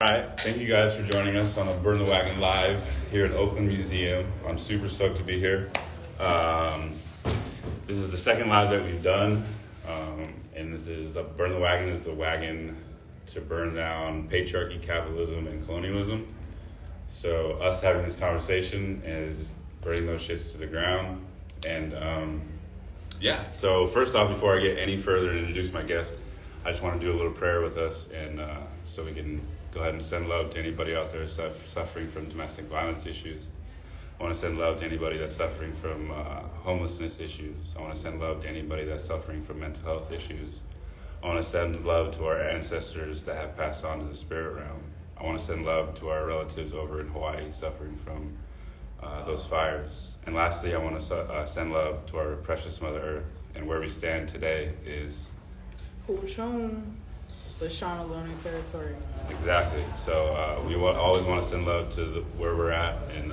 All right, thank you guys for joining us on a Burn the Wagon Live here at Oakland Museum. I'm super stoked to be here. This is the second live that we've done, and this is Burn the Wagon is the wagon to burn down patriarchy, capitalism, and colonialism. So us having this conversation is burning those shits to the ground. And so first off, before I get any further and introduce my guest, I just want to do a little prayer with us, and so we can go ahead and send love to anybody out there suffering from domestic violence issues. I want to send love to anybody that's suffering from homelessness issues. I want to send love to anybody that's suffering from mental health issues. I want to send love to our ancestors that have passed on to the spirit realm. I want to send love to our relatives over in Hawaii suffering from those fires. And lastly, I want to send love to our precious Mother Earth. And where we stand today is the Shonaloni territory. Exactly. So we always want to send love to where we're at and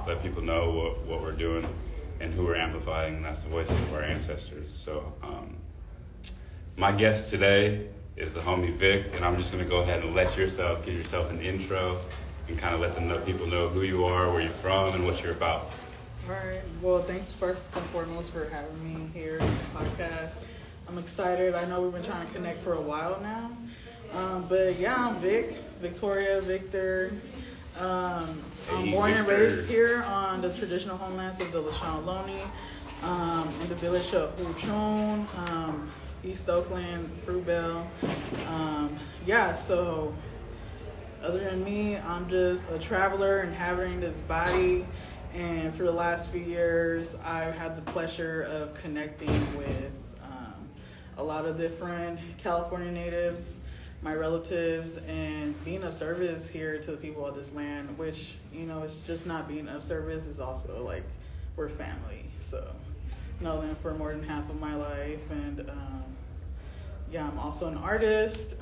let people know what we're doing and who we're amplifying, and that's the voices of our ancestors. So my guest today is the homie Vic, and I'm just going to go ahead and give yourself an intro and kind of let people know who you are, where you're from, and what you're about. All right. Well, thanks first and foremost for having me here on the podcast. I'm excited. I know we've been trying to connect for a while now. But yeah, I'm Victor. I'm born and raised here on the traditional homelands of the Shonaloni, in the village of Huchon, East Oakland, Fruitvale. So other than me, I'm just a traveler inhabiting this body. And for the last few years, I've had the pleasure of connecting with a lot of different California natives, my relatives, and being of service here to the people of this land, which, it's just not being of service, it's also like we're family. So, know them for more than half of my life. And I'm also an artist,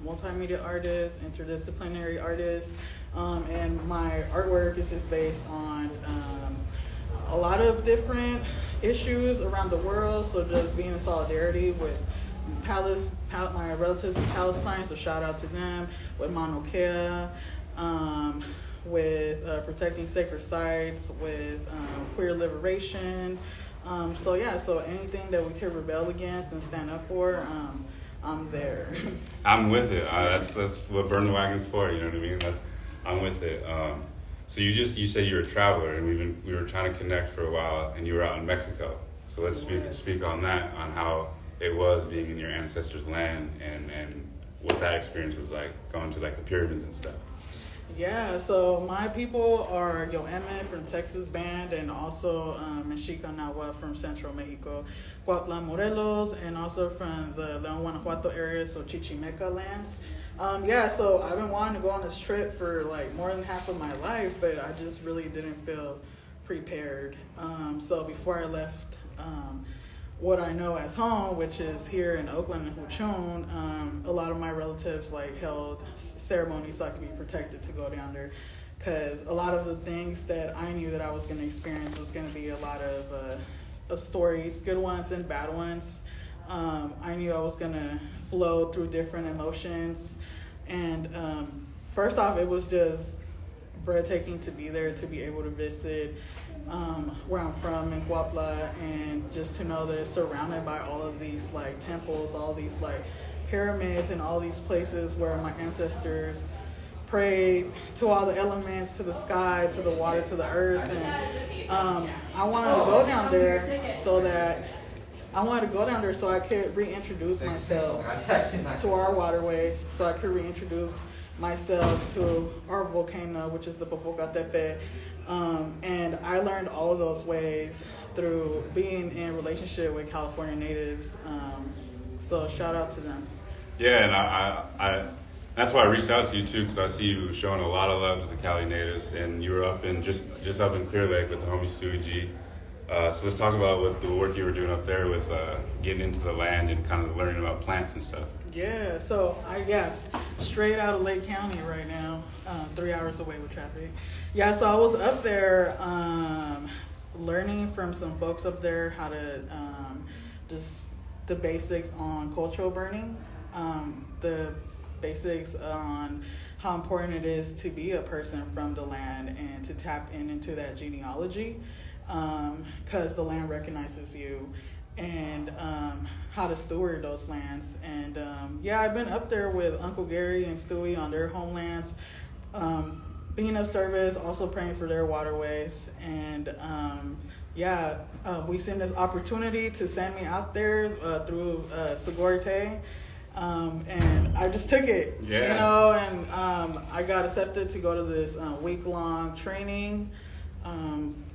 multimedia artist, interdisciplinary artist, and my artwork is just based on a lot of different issues around the world. So just being in solidarity with my relatives in Palestine, so shout out to them, with Mauna Kea, with protecting sacred sites, with queer liberation. So anything that we could rebel against and stand up for, I'm there. I'm with it. That's what Burn the Wagon's for. You know what I mean? I'm with it. So you say you're a traveler, and we were trying to connect for a while, and you were out in Mexico. So let's speak on that, on how it was being in your ancestors' land, and what that experience was like, going to like the pyramids and stuff. Yeah, so my people are Yoeme from Texas band, and also Mexica Nahua from Central Mexico, Cuautla, Morelos, and also from the León, Guanajuato area, so Chichimeca lands. So I've been wanting to go on this trip for like more than half of my life, but I just really didn't feel prepared. So before I left what I know as home, which is here in Oakland and Huchon, a lot of my relatives held ceremonies so I could be protected to go down there, because a lot of the things that I knew that I was going to experience was going to be a lot of stories, good ones and bad ones. I knew I was going to flow through different emotions, and first off, it was just breathtaking to be there, to be able to visit where I'm from in Cuautla, and just to know that it's surrounded by all of these temples, all these pyramids, and all these places where my ancestors prayed to all the elements, to the sky, to the water, to the earth. And I wanted to go down there so I could reintroduce myself to our waterways, so I could reintroduce myself to our volcano, which is the Popocatépetl. And I learned all of those ways through being in relationship with California natives. So shout out to them. Yeah, and I that's why I reached out to you too, because I see you showing a lot of love to the Cali natives, and you were up in just up in Clear Lake with the homie Stewie G. So let's talk about what the work you were doing up there with getting into the land and kind of learning about plants and stuff. Yeah, so straight out of Lake County right now, 3 hours away with traffic. Yeah, so I was up there learning from some folks up there how to just the basics on cultural burning. The basics on how important it is to be a person from the land and to tap into that genealogy, because the land recognizes you, and how to steward those lands. And yeah, I've been up there with Uncle Gary and Stewie on their homelands, being of service, also praying for their waterways. And yeah, we seen this opportunity to send me out there through Segurite. And I just took it, you know, and I got accepted to go to this week-long training,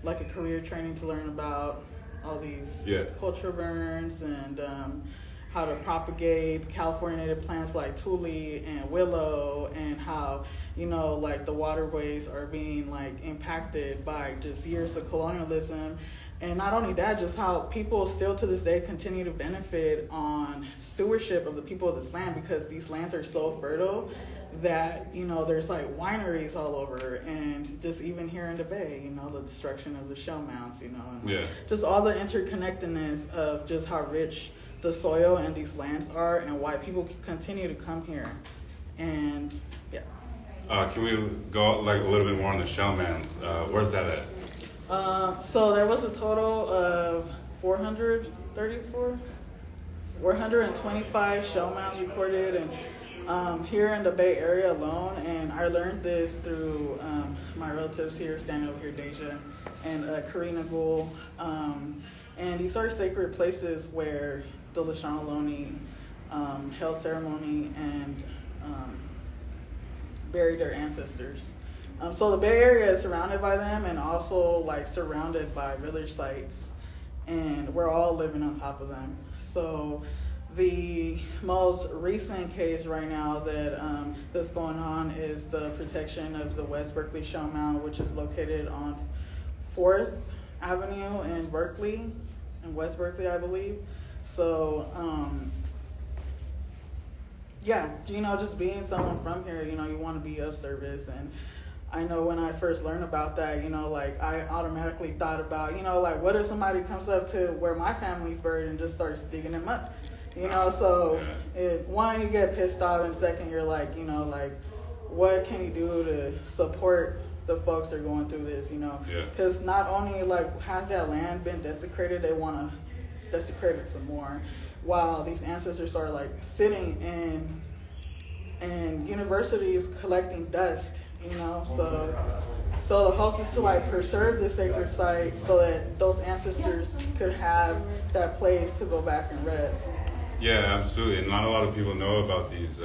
like a career training, to learn about all these culture burns and how to propagate California native plants like tule and willow, and how, you know, like the waterways are being like impacted by just years of colonialism. And not only that, just how people still to this day continue to benefit on stewardship of the people of this land, because these lands are so fertile that, you know, there's like wineries all over. And just even here in the Bay, you know, the destruction of the shell mounds, you know, and just all the interconnectedness of just how rich the soil and these lands are, and why people continue to come here. And can we go like a little bit more on the shell mounds? Where's that at? So there was a total of 425 shell mounds recorded, and here in the Bay Area alone. And I learned this through my relatives here, standing over here, Deja and Karina Gould. And these are sacred places where the Lashana Loney held ceremony and buried their ancestors. So the Bay Area is surrounded by them, and also like surrounded by village sites, and we're all living on top of them. So the most recent case right now that that's going on is the protection of the West Berkeley Shell Mound, which is located on 4th Avenue in Berkeley, in West Berkeley, I believe. So yeah, you know, just being someone from here, you know, you want to be of service. And I know when I first learned about that, you know, like I automatically thought about, you know, like what if somebody comes up to where my family's buried and just starts digging them up, you know? So one, you get pissed off, and second, you're like, you know, like what can you do to support the folks that are going through this, you know? Because not only like has that land been desecrated, they want to desecrate it some more, while these ancestors are like sitting in universities collecting dust, you know. So the hopes is to like preserve the sacred site so that those ancestors could have that place to go back and rest. Yeah, absolutely. And not a lot of people know about these.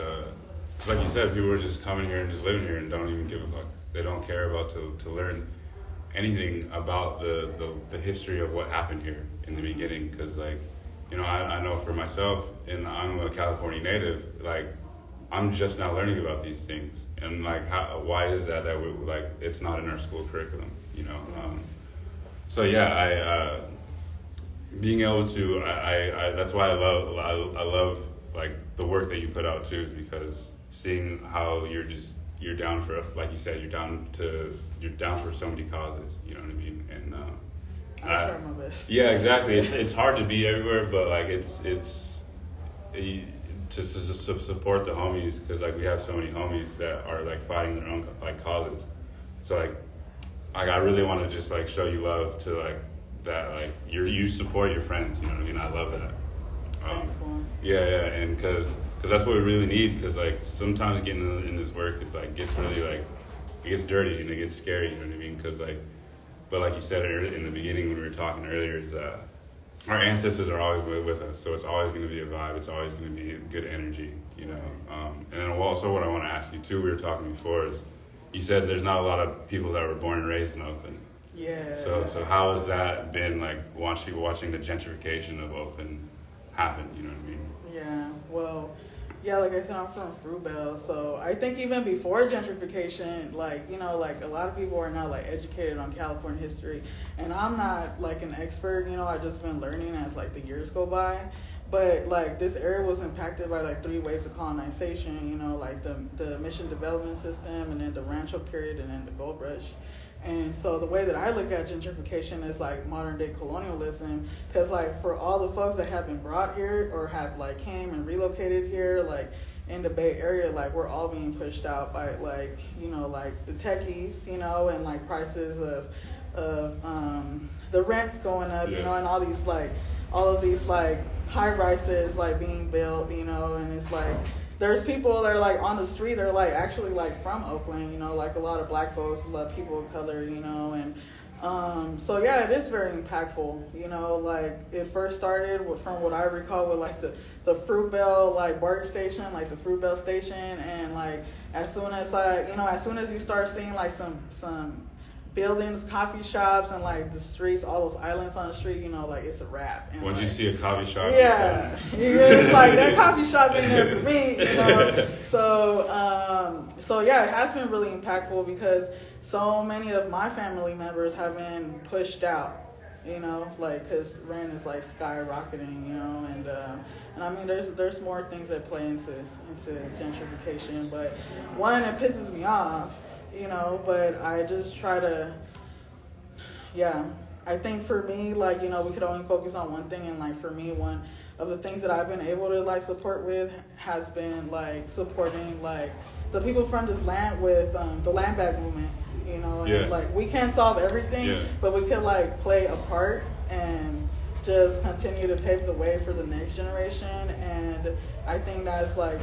Like you said, people are just coming here and just living here and don't even give a fuck. They don't care about to learn anything about the history of what happened here in the beginning. Because like, you know, I know for myself, and I'm a California native, like I'm just now learning about these things. And like, why is that we, like, it's not in our school curriculum, you know? So yeah, being able to, that's why I love like the work that you put out too, is because seeing how you're down for, like you said, you're down for so many causes, you know what I mean? And I try my best. Yeah, exactly. It's hard to be everywhere, but like to support the homies, because like we have so many homies that are like fighting their own like causes. So like I really want to just like show you love to like that, like you support your friends, you know what I mean? I love that. Thanks, Juan. Yeah, and because that's what we really need. Because like sometimes getting in this work, it like gets really like it gets dirty and it gets scary, you know what I mean? Because like, but like you said in the beginning when we were talking earlier, is our ancestors are always with us, so it's always going to be a vibe. It's always going to be good energy, you know. And then also what I want to ask you too, we were talking before, is you said there's not a lot of people that were born and raised in Oakland. Yeah. So how has that been, like watching the gentrification of Oakland happen? You know what I mean? Yeah. Well, yeah, like I said, I'm from Fruitvale, so I think even before gentrification, like, you know, like a lot of people are not like educated on California history, and I'm not like an expert, you know, I've just been learning as like the years go by. But like this area was impacted by like 3 waves of colonization, you know, like the mission development system, and then the Rancho period, and then the gold rush. And so the way that I look at gentrification is like modern day colonialism, because like for all the folks that have been brought here or have like came and relocated here, like in the Bay Area, like we're all being pushed out by like, you know, like the techies, you know, and like prices of the rents going up, you know, and all of these like high rises like being built, you know, and it's like there's people that are like on the street, they're like actually like from Oakland, you know, like a lot of black folks, a lot of people of color, you know, and so yeah, it is very impactful, you know, like it first started from what I recall with like the Fruit Bell like BART station, like the Fruit Bell station, and like as soon as you start seeing like some buildings, coffee shops, and like the streets, all those islands on the street, you know, like it's a wrap. And once like, you see a coffee shop, yeah, it's like that coffee shop ain't there for me, you know. So yeah, it has been really impactful because so many of my family members have been pushed out, you know, like because rent is like skyrocketing, you know, and I mean there's more things that play into gentrification, but one, it pisses me off, you know, but I just try to, yeah, I think for me, like, you know, we could only focus on one thing, and like for me, one of the things that I've been able to like support with has been like supporting like the people from this land with the land back movement, you know, and like we can't solve everything, but we could like play a part and just continue to pave the way for the next generation. And I think that's like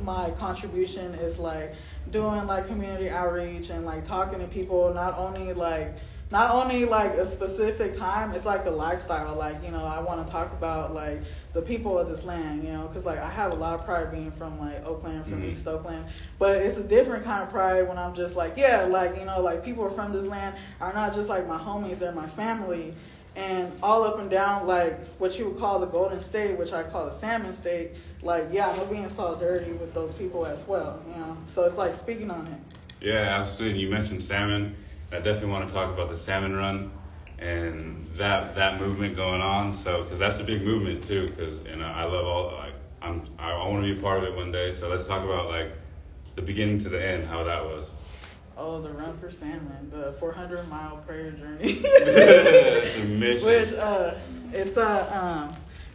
my contribution is like doing like community outreach and like talking to people, not only like a specific time, it's like a lifestyle. Like, you know, I want to talk about like the people of this land, you know, because like I have a lot of pride being from like Oakland, from East Oakland, but it's a different kind of pride when I'm just like, yeah, like, you know, like people from this land are not just like my homies, they're my family. And all up and down, like what you would call the Golden State, which I call the Salmon State, like, yeah, I'm being in solidarity with those people as well, you know. So it's like speaking on it. Yeah, absolutely. You mentioned salmon. I definitely want to talk about the salmon run and that movement going on. So, because that's a big movement too. Because I love all like I want to be a part of it one day. So let's talk about like the beginning to the end, how that was. Oh, the Run for Salmon, the 400-mile prayer journey. It's a mission. Which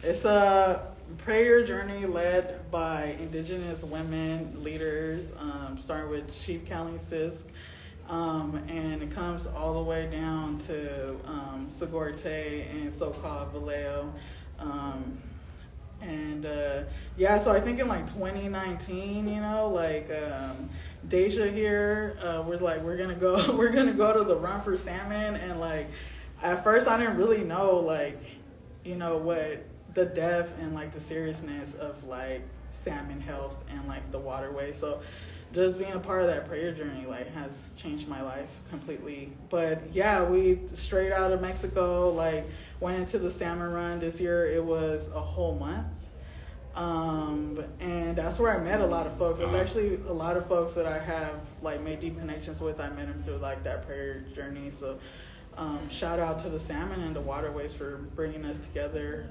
it's a prayer journey led by indigenous women leaders, starting with Chief Callie Sisk, and it comes all the way down to Sigorte and so-called Vallejo. So I think in like 2019, you know, like Deja here, we're gonna go to the Run for Salmon, and like at first I didn't really know like, you know, what the depth and like the seriousness of like salmon health and like the waterway. So just being a part of that prayer journey like has changed my life completely. But yeah, we straight out of Mexico like went into the salmon run this year. It was a whole month. And that's where I met a lot of folks. There's actually a lot of folks that I have like made deep connections with. I met them through like that prayer journey. So shout out to the salmon and the waterways for bringing us together.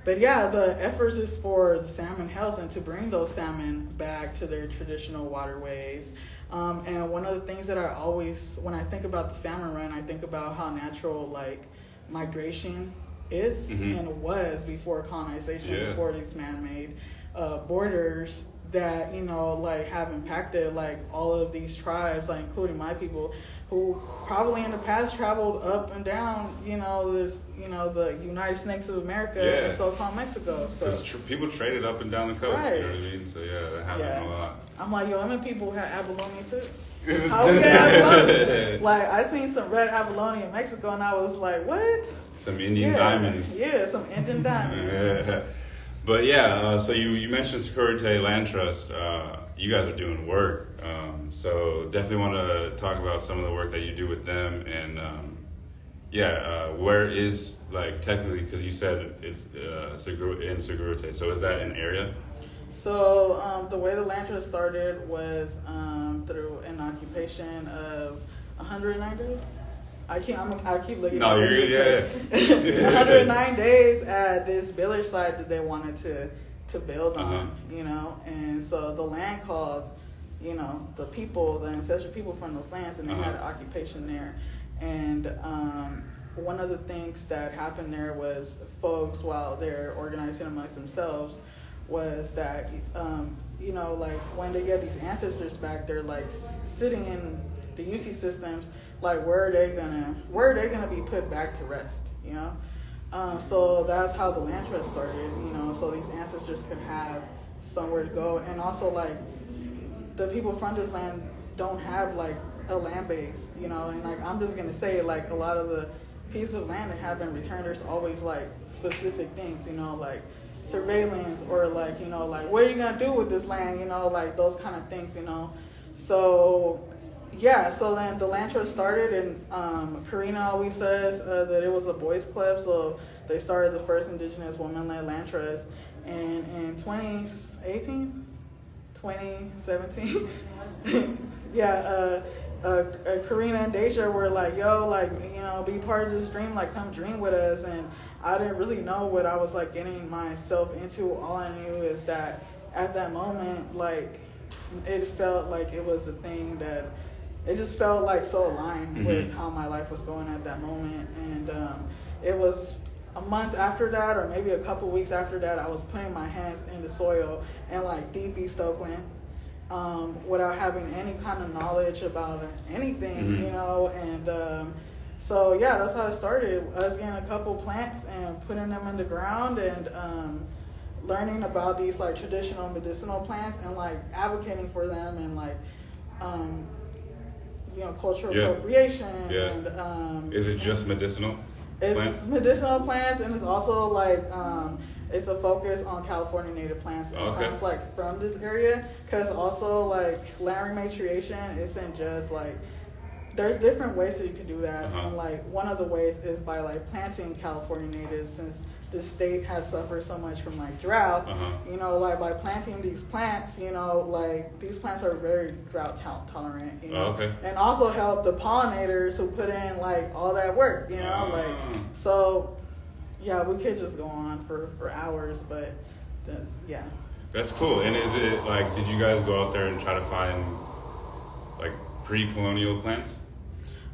But yeah, the efforts is for the salmon health and to bring those salmon back to their traditional waterways. And one of the things that I always, when I think about the salmon run, I think about how natural like migration is and was before colonization, before these man-made borders that, you know, like have impacted like all of these tribes, like including my people, who probably in the past traveled up and down, you know, this, you know, the United Snakes of America and so-called Mexico. So people traded up and down the coast, right. You know what I mean? So yeah, that happened a lot. I'm like, yo, I mean, people had abalone too. How we get abalone? Like, I seen some red abalone in Mexico, and I was like, what? Some Indian diamonds. Yeah, some Indian diamonds. But yeah, so you mentioned Security Land Trust. You guys are doing work. So definitely want to talk about some of the work that you do with them. And where is, like, technically, because you said it's in Security. So is that an area? So the way the land trust started was through an occupation of 109 days. I keep looking. No, you're good. Yeah. 109 days at this village site that they wanted to build on, you know, and so the land called, you know, the people, the ancestral people from those lands, and they had an occupation there. And one of the things that happened there was folks, while they're organizing amongst themselves, was that you know, like when they get these ancestors back, they're like sitting in the UC systems. Like where are they gonna be put back to rest? You know, so that's how the land trust started. You know, so these ancestors could have somewhere to go, and also like the people from this land don't have like a land base. You know, and like I'm just gonna say like a lot of the pieces of land that have been returned, there's always like specific things. You know, like surveillance or like, you know, like what are you gonna do with this land, you know, like those kind of things, you know. So yeah, so then the land trust started, and Karina always says that it was a boys club, so they started the first indigenous woman-led land trust, and in 2017 yeah, Karina and Deja were like, yo, like, you know, be part of this dream, like come dream with us. And I didn't really know what I was like getting myself into. All I knew is that at that moment, like it felt like it was a thing that it just felt like so aligned with how my life was going at that moment. And it was a month after that, or maybe a couple weeks after that, I was putting my hands in the soil in like deep East Oakland, without having any kind of knowledge about anything, you know. And so yeah, that's how it started. I was getting a couple plants and putting them in the ground, and learning about these like traditional medicinal plants, and like advocating for them, and like you know, cultural appropriation. And is it just medicinal plants? It's medicinal plants, and it's also like it's a focus on California native plants and plants like from this area, because also like land rematriation isn't just like, there's different ways that you can do that. And like one of the ways is by like planting California natives, since the state has suffered so much from like drought, you know, like by planting these plants, you know, like these plants are very drought tolerant, you know, and also help the pollinators who put in like all that work, you know, like, so yeah, we could just go on for hours, but yeah. That's cool. And is it like, did you guys go out there and try to find like pre-colonial plants?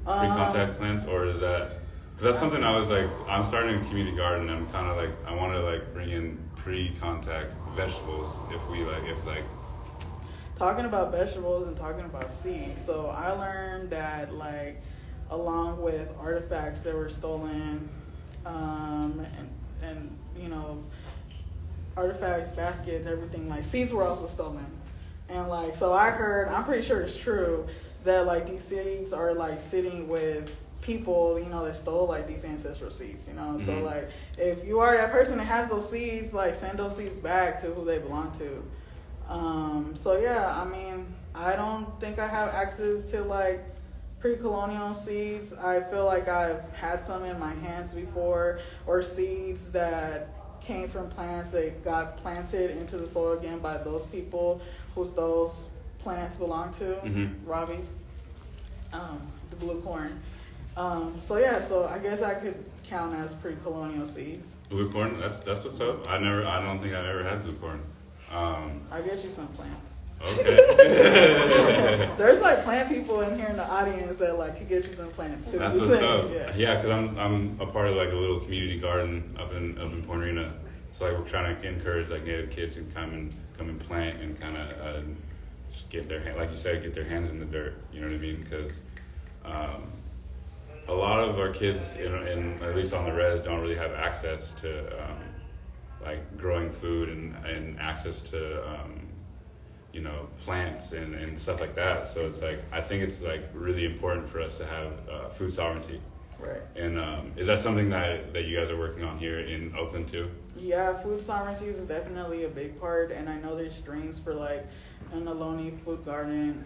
Pre-contact plants? Or is that, because that's something I was like, I'm starting a community garden, and I'm kind of like, I want to like bring in pre-contact vegetables if talking about vegetables and talking about seeds. So I learned that like along with artifacts that were stolen, and you know, artifacts, baskets, everything, like seeds were also stolen. And like, so I heard, I'm pretty sure it's true, that like these seeds are like sitting with people, you know, that stole like these ancestral seeds, you know. So like, if you are that person that has those seeds, like send those seeds back to who they belong to. So yeah, I mean, I don't think I have access to like pre-colonial seeds. I feel like I've had some in my hands before, or seeds that came from plants that got planted into the soil again by those people whose those plants belong to, Robbie, the blue corn. So yeah, so I guess I could count as pre-colonial seeds. Blue corn, that's what's up. I don't think I've ever had blue corn. I'll get you some plants. Okay. There's like plant people in here in the audience that like could get you some plants too. That's what's up. Yeah, because I'm a part of like a little community garden up in Point Arena. So like we're trying to encourage like Native kids to come and plant and kind of just get their hand, like you said, get their hands in the dirt. You know what I mean? Because a lot of our kids, in at least on the res, don't really have access to like growing food and access to you know, plants and stuff like that. So it's like, I think it's like really important for us to have food sovereignty. Right. And is that something that you guys are working on here in Oakland too? Yeah, food sovereignty is definitely a big part, and I know there's streams for like an Ohlone food garden,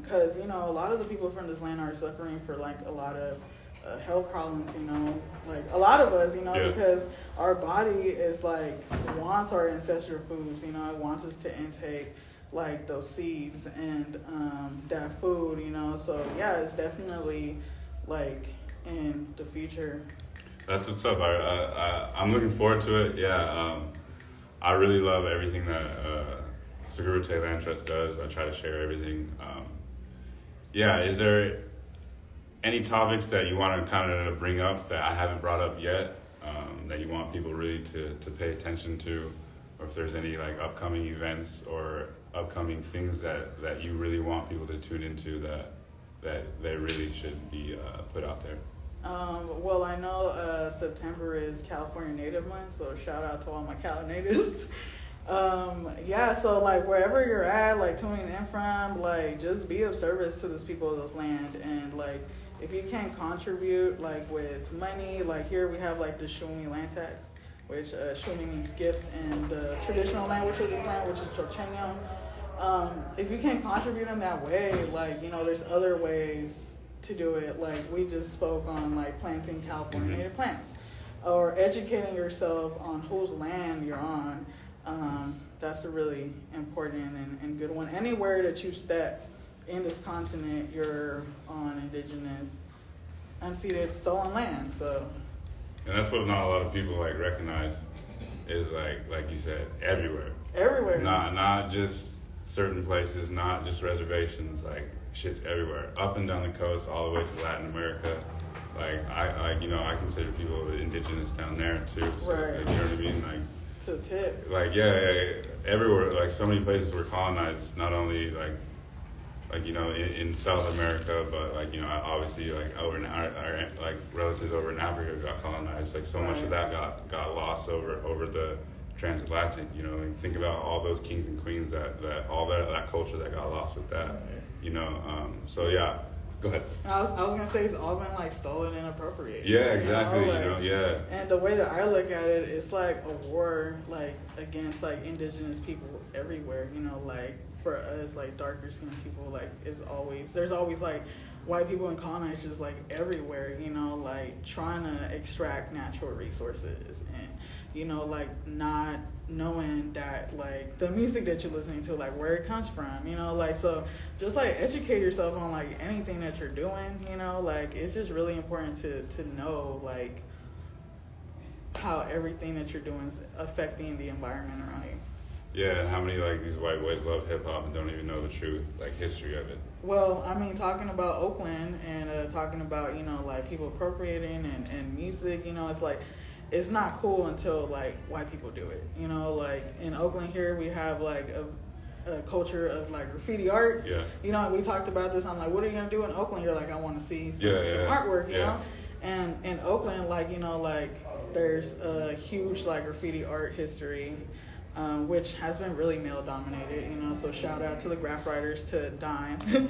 because you know, a lot of the people from this land are suffering for like a lot of health problems, you know, like a lot of us, you know, because our body is like wants our ancestral foods, you know, it wants us to intake like those seeds and that food, you know. So yeah, it's definitely like in the future. That's what's up. I'm looking forward to it. Yeah, I really love everything that Segurite Land Trust does. I try to share everything. Yeah, is there any topics that you want to kind of bring up that I haven't brought up yet, that you want people really to pay attention to, or if there's any like upcoming events or upcoming things that you really want people to tune into that they really should be put out there? Well, I know September is California Native Month, so shout out to all my Cali natives. Yeah, so like wherever you're at, like tuning in from, like just be of service to those people of this land, and like if you can contribute like with money, like here we have like the Shumi land tax, which Shumi means gift in the traditional language of this land, which is Chochenyo. If you can contribute in that way, like, you know, there's other ways to do it. Like we just spoke on like planting California native plants or educating yourself on whose land you're on. That's a really important and good one. Anywhere that you step in this continent, you're on indigenous, unceded, stolen land. So, and that's what not a lot of people like recognize is like you said, everywhere. Everywhere. Not just certain places, not just reservations. Like shit's everywhere, up and down the coast, all the way to Latin America. Like I consider people indigenous down there too. So, right. Like, you know what I mean? Like. To the tip. Like yeah, everywhere. Like so many places were colonized. Not only like you know in South America, but like you know obviously like over in our like relatives over in Africa got colonized. Like so much of that got lost over the transatlantic. You know, like think about all those kings and queens that all that culture that got lost with that. You know, so yeah. Go ahead. I was gonna say it's all been like stolen and appropriated. Yeah, exactly. You know, yeah. And the way that I look at it, it's like a war like against like indigenous people everywhere. You know, like for us like darker skinned people, like there's always like white people and colonizers like everywhere. You know, like trying to extract natural resources and you know like not knowing that like the music that you're listening to, like where it comes from, you know, like so just like educate yourself on like anything that you're doing, you know, like it's just really important to know like how everything that you're doing is affecting the environment around you. Yeah, and how many like these white boys love hip hop and don't even know the true like history of it. Well, I mean, talking about Oakland and talking about, you know, like people appropriating and music, you know, it's like it's not cool until like white people do it, you know, like in Oakland here we have like a culture of like graffiti art. Yeah. You know, we talked about this. I'm like, what are you gonna do in Oakland? You're like, I want to see some artwork, you know. And in Oakland, like you know, like there's a huge like graffiti art history, which has been really male dominated, you know. So shout out to the graph writers, to Dime.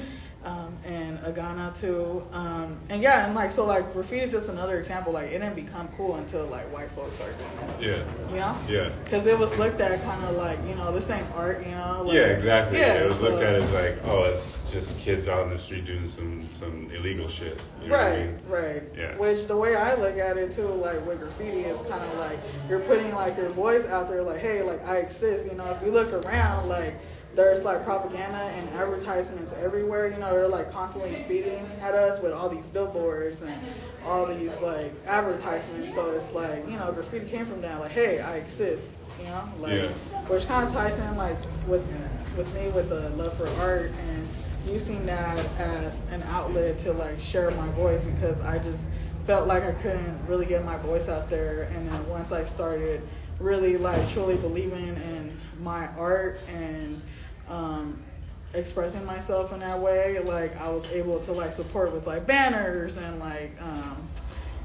And Agana too, and yeah, and like so, like graffiti is just another example. Like it didn't become cool until like white folks started doing it. Yeah. You know. Yeah. Because it was looked at kind of like, you know, this ain't art, you know. Like, yeah, exactly. Yeah, it was looked at as like, oh, it's just kids out in the street doing some illegal shit. You know right. What I mean? Right. Yeah. Which the way I look at it too, like with graffiti, is kind of like you're putting like your voice out there, like, hey, like I exist. You know, if you look around, like. There's like propaganda and advertisements everywhere, you know, they're like constantly feeding at us with all these billboards and all these like advertisements. So it's like, you know, graffiti came from that, like, hey, I exist, you know, like, which kind of ties in like with me with the love for art and using that as an outlet to like share my voice, because I just felt like I couldn't really get my voice out there. And then once I started really like truly believing in my art and expressing myself in that way, like I was able to like support with like banners and like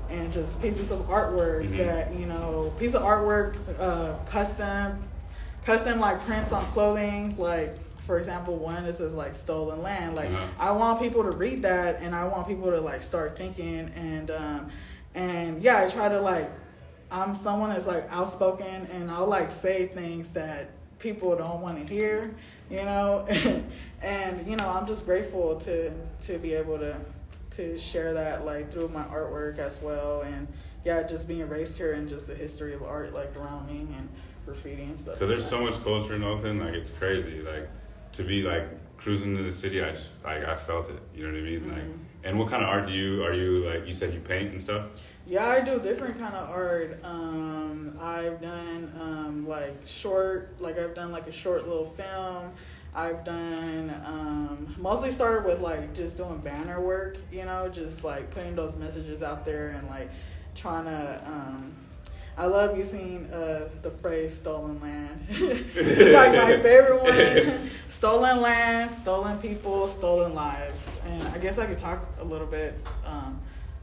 and just pieces of artwork that, you know, piece of artwork, custom like prints on clothing, like for example one that says like stolen land, like I want people to read that and I want people to like start thinking and yeah, I try to like, I'm someone that's like outspoken and I'll like say things that people don't want to hear, you know, and you know, I'm just grateful to be able to share that like through my artwork as well, and yeah, just being raised here and just the history of art like around me and graffiti and stuff. So there's so much culture in Oakland, like it's crazy. Like to be like cruising to the city, I just like I felt it. You know what I mean? Like, and what kind of art are you like? You said you paint and stuff. Yeah, I do different kind of art. I've done I've done like a short little film. I've done mostly started with like just doing banner work, you know, just like putting those messages out there and like trying to I love using the phrase "stolen land." It's like my favorite one. Stolen land, stolen people, stolen lives, and I guess I could talk a little bit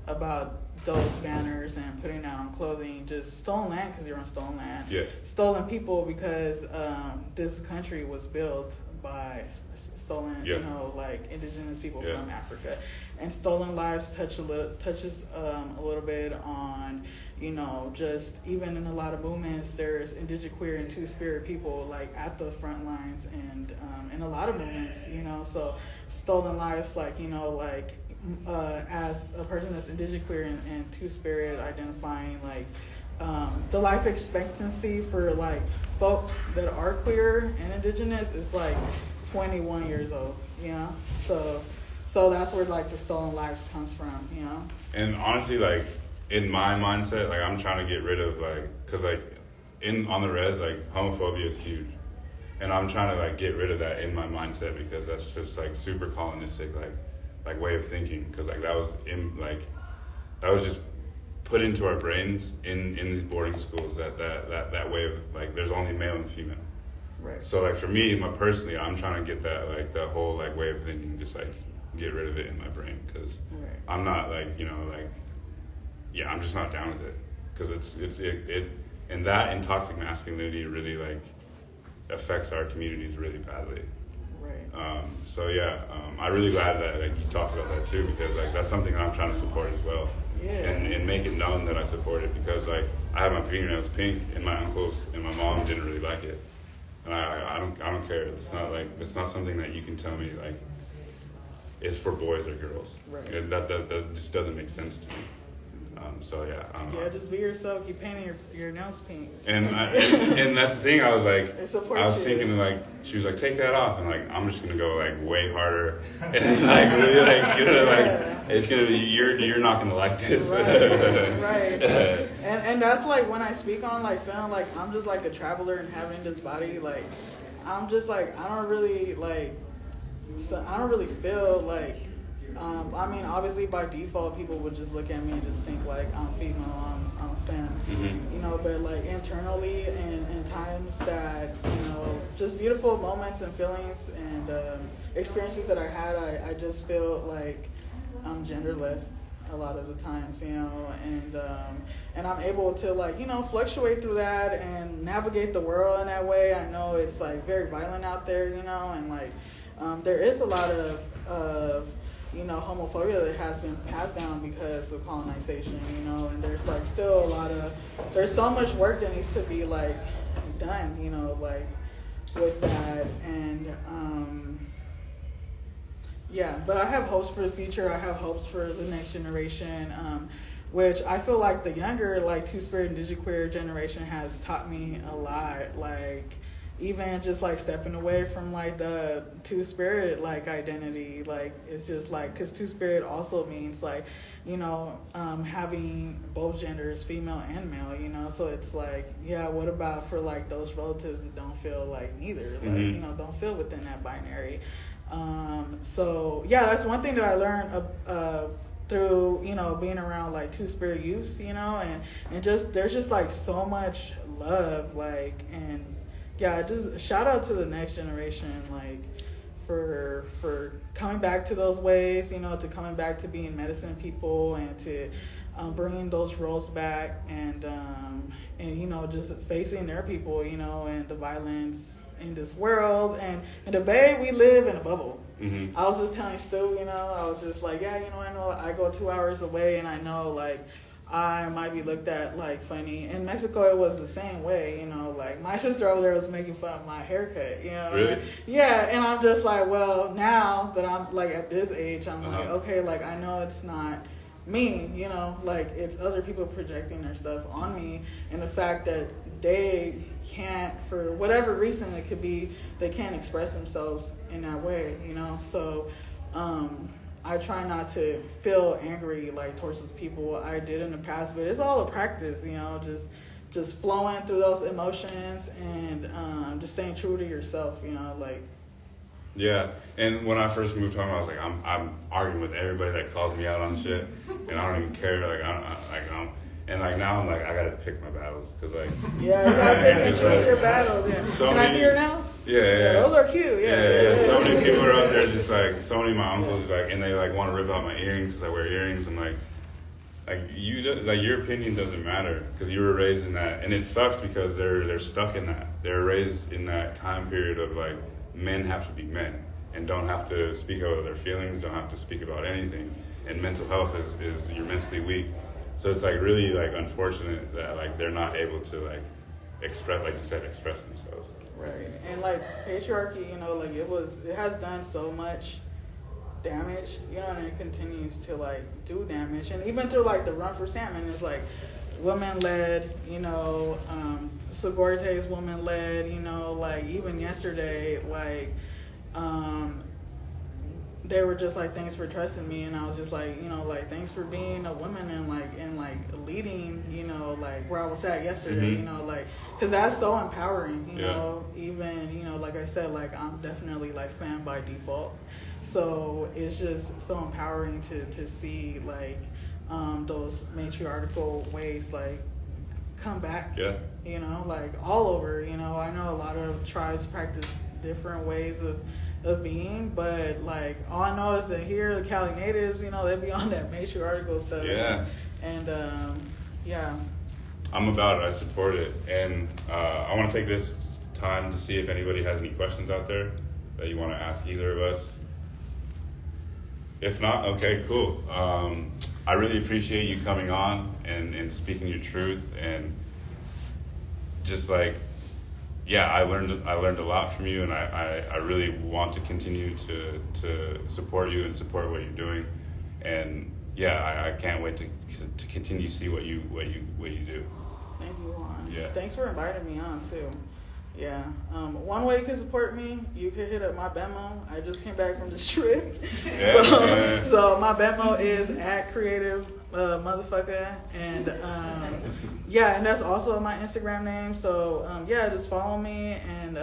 about those banners and putting that on clothing. Just stolen land because you're on stolen land. Yeah. Stolen people because this country was built by stolen, like indigenous people from Africa, and stolen lives touches a little bit on, just even in a lot of movements, there's indigenous, queer, and two-spirit people like at the front lines, and in a lot of movements, so stolen lives, as a person that's indigenous, queer, and two-spirit, identifying like the life expectancy for like folks that are queer and indigenous is like 21 years old, so that's where like the stolen lives comes from, And honestly, like in my mindset, like I'm trying to get rid of because on the res, like homophobia is huge, and I'm trying to like get rid of that in my mindset because that's just like super colonistic like way of thinking, because like that was just put into our brains in these boarding schools that way of like there's only male and female. Right. So like for me, personally, I'm trying to get that like the whole like way of thinking, just like get rid of it in my brain, because I'm not like I'm just not down with it, because it and that and toxic masculinity really like affects our communities really badly. Right. I'm really glad that like you talked about that too, because like that's something that I'm trying to support as well. Yeah. And make it known that I support it, because like I have my fingernails pink and my uncles and my mom didn't really like it, and I don't care. It's not something that you can tell me like it's for boys or girls. Right. That just doesn't make sense to me. Just be yourself. Keep painting your nails pink. And that's the thing. I was like, I was you. thinking like, she was like, take that off, and like I'm just gonna go like way harder, and like really like it's gonna be you're not gonna like this. Right. And that's like when I speak on like film, like I'm just like a traveler and having this body, like I'm just like I don't really feel like. Obviously by default, people would just look at me and just think like I'm female, I'm femme, mm-hmm. But like internally and in times that, just beautiful moments and feelings and experiences that I had, I just feel like I'm genderless a lot of the times, and I'm able to like, fluctuate through that and navigate the world in that way. I know it's like very violent out there, and like there is a lot of homophobia that has been passed down because of colonization, and there's like still there's so much work that needs to be like done, like with that, and but I have hopes for the future. I have hopes for the next generation, which I feel like the younger, like two-spirit, indigenous, queer generation has taught me a lot, like even just like stepping away from like the two-spirit like identity, like it's just like, because two-spirit also means like having both genders, female and male, so it's like, what about for like those relatives that don't feel like neither, like mm-hmm. Don't feel within that binary. That's one thing that I learned through being around like two-spirit youth, and just there's just like so much love, like, and just shout out to the next generation, like, for coming back to those ways, to coming back to being medicine people, and to bringing those roles back, and just facing their people, and the violence in this world. And in the Bay, we live in a bubble. Mm-hmm. I was just telling Stu, I was just like, I know I go 2 hours away, and I know, like, I might be looked at like funny. In Mexico, it was the same way, like my sister over there was making fun of my haircut, Really? Yeah, and I'm just like, well, now that I'm like at this age, I'm uh-huh. like, okay, like I know it's not me, like it's other people projecting their stuff on me, and the fact that they can't, for whatever reason it could be, they can't express themselves in that way, so I try not to feel angry like towards those people I did in the past, but it's all a practice, just flowing through those emotions and just staying true to yourself, like. Yeah, and when I first moved home, I was like, I'm arguing with everybody that calls me out on shit, and I don't even care, like I don't. And like now I'm like I gotta pick my battles because like Yeah, you gotta pick and it's choose like, your battles. Yeah. so Can many, I see your nails? Yeah. Those are cute. Yeah. So many people are out there just like so many of my uncles like and they like want to rip out my earrings because I wear earrings. I'm like your opinion doesn't matter because you were raised in that, and it sucks because they're stuck in that. They're raised in that time period of like men have to be men and don't have to speak about their feelings, don't have to speak about anything, and mental health is you're mentally weak. So it's like really like unfortunate that like they're not able to like express, like you said, express themselves. Right, and like patriarchy, you know, like it has done so much damage, you know, and it continues to like do damage. And even through like the Run for Salmon is like women led, you know, Segorte is woman led, you know, like even yesterday, like they were just like, thanks for trusting me, and I was just like, you know, like thanks for being a woman and like leading, you know, like where I was at yesterday, you know, like because that's so empowering, you know. Even, you know, like I said, like I'm definitely like fan by default, so it's just so empowering to see like those matriarchal ways like come back, you know, like all over. You know, I know a lot of tribes practice different ways of being, but like all I know is that here the Cali natives, you know, they be on that matriarchal stuff. And I'm about it. I support it, and I want to take this time to see if anybody has any questions out there that you want to ask either of us. If not, okay, cool. I really appreciate you coming on and speaking your truth, and just like, I learned a lot from you, and I really want to continue to support you and support what you're doing, and I can't wait to continue to see what you do. Thank you, Juan. Yeah. Thanks for inviting me on too. Yeah. One way you can support me, you can hit up my Venmo. I just came back from this trip. So my Venmo is @creative motherfucker, and and that's also my Instagram name. So just follow me, and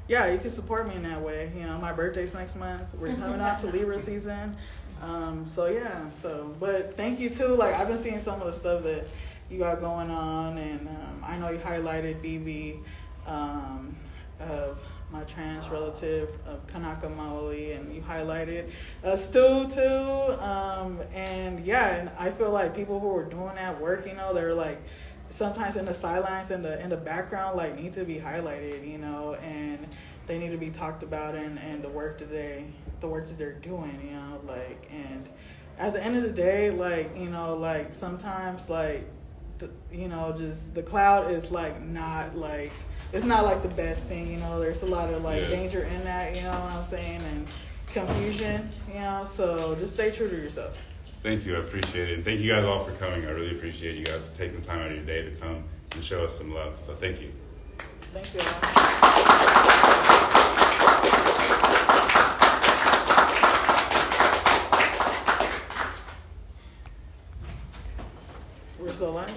you can support me in that way. You know, my birthday's next month. We're coming out to Libra season. But thank you too. Like I've been seeing some of the stuff that you got going on, and I know you highlighted BB of my trans relative of Kanaka Maoli, and you highlighted Stu too. And I feel like people who are doing that work, you know, they're like sometimes in the sidelines in the background, like need to be highlighted, you know, and they need to be talked about, and the work that they're doing, you know, like, and at the end of the day, like, you know, like sometimes like just the cloud is like not like, it's not like the best thing, you know. There's a lot of like danger in that, you know what I'm saying, and confusion, you know. So just stay true to yourself. Thank you, I appreciate it. And thank you guys all for coming. I really appreciate you guys taking the time out of your day to come and show us some love. So thank you. Thank you. We're still live?